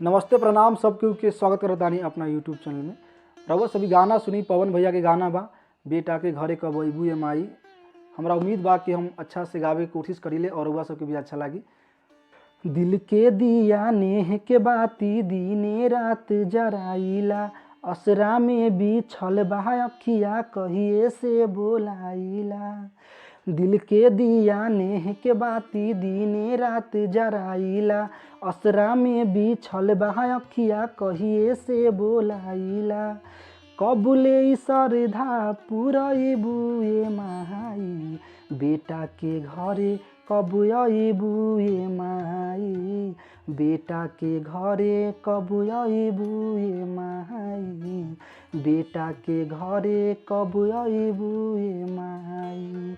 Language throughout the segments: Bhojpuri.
नमस्ते प्रणाम सब केहू के स्वागत करत तानी अपना यूट्यूब चैनल में। रउआ सभी गाना सुनी, पवन भैया के गाना बा बेटा के घरे कब अइबू ए माई। हमरा उम्मीद बा कि हम अच्छा से गावे के कोशिश करीले और रउआ सबके भी अच्छा लागी। दिल के दिया नेह के बाती दीने रात जराइला, असरा में बिछल बा अखिया कहिए से बोलाइला। दिल के दिया नेह के बाती दीने रात जराइला, असरा में बिछल बा अखिया कहिए से बोलाइला। कबुले सरधा पुरइबू ए माई, बेटा के घरे कब अइबू ए माई। बेटा के घरे कब अइबू ए माई, बेटा के घरे कब अइबू ए माई।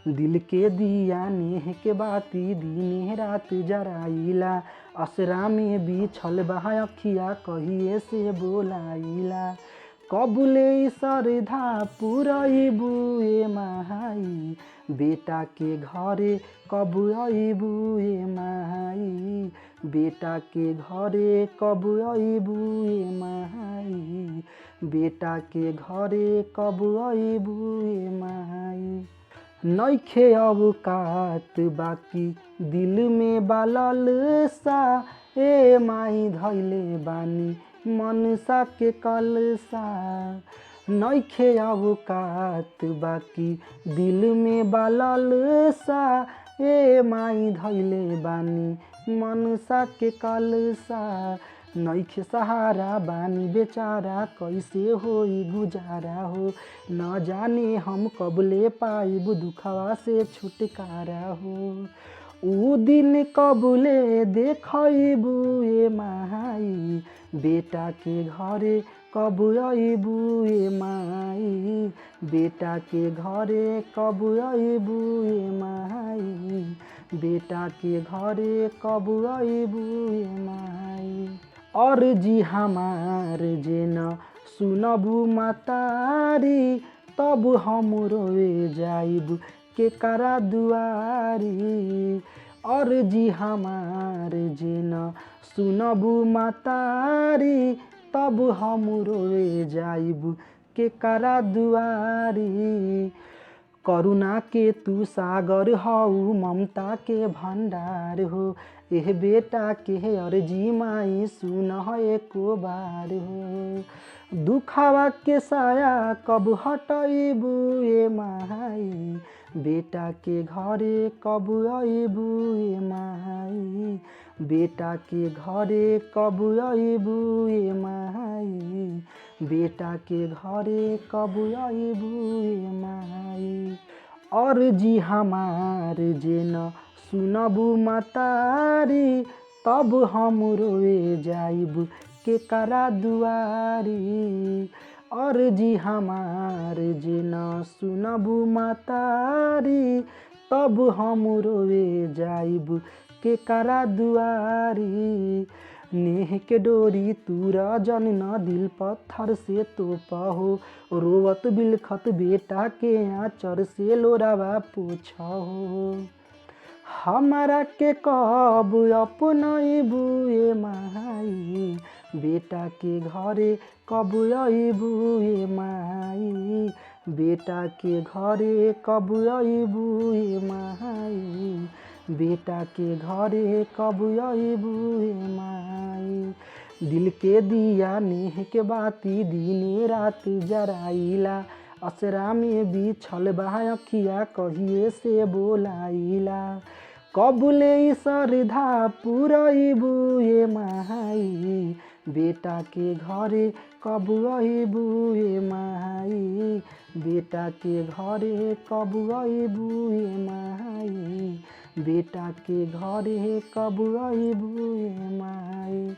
दिल के दिया नेह के बाती दीने रात जराइला, असरा में बिछल बा अखिया कहिए से बोलाइला। कबुले सरधा पुरइबू ए माई, बेटा के घरे कब अइबू ए माई। बेटा के घरे कब अइबू ए माई, बेटा के घरे कब अइबू ए माई। नइखे औकात बाकी दिल में बालल सा, ए माई धैले बानी मनसा के कलसा। नइखे औकात बाकी दिल में बालल सा, ए माई धैले बानी मनसा के कलसा। नइखे सहारा बानी बेचारा कैसे होई गुजारा हो, न जाने हम कबले पाइब दुखवा से छुटकारा हो। ऊ दिन कबले देखइबू ए माई, बेटा के घरे कब अइबू ए माई। बेटा के घरे कब अइबू ए माई, बेटा के घरे कब अइबू ए माई। और जी हमार जे न सुनबू मतारी, तब हम रोए जाइब के करा दुआरी। और जी हमार जे न सुनबू मतारी, तब हम रोए जाइब के करा दुआरी। करुणा के तू सागर हऊ, ममता के भंडार हो, एह बेटा के अर्जी माई सुन एको बार हो। दुखवा के साया कब हटइबू ए माई, बेटा के घरे कब अइबू ए माई। बेटा के घरे कब अइबू ए माई, बेटा के घरे कब अइबू ए माई। और जी हमार जे न सुनबू मतारी, तब हम रोए जाइब के करा दुआरी। और जी हमार जे न सुनबू मतारी, तब हम रोए जाइब के करा दुआरी। नेह के डोरी तूरा जन न दिल पत्थर से तोपा हो, रोवत बिलखत बेटा के आँचर से लोरावा पोछा हो। हमारा के कब अपनइबू ए माई, बेटा के घरे कब अइबू ए माई। बेटा के घरे कब अइबू ए माई, बेटा के घरे कब अइबू ए माई। दिल के दिया नेह के बाती दीने रात जराइला, असरा में बिछल बा अखिया कहिए से बोलाइला। कबुले सरधा पुरइबू ए माई, बेटा के घरे कब अइबू ए माई। बेटा के घरे कब अइबू ए माई, बेटा के घरे कब अइबू ए माई।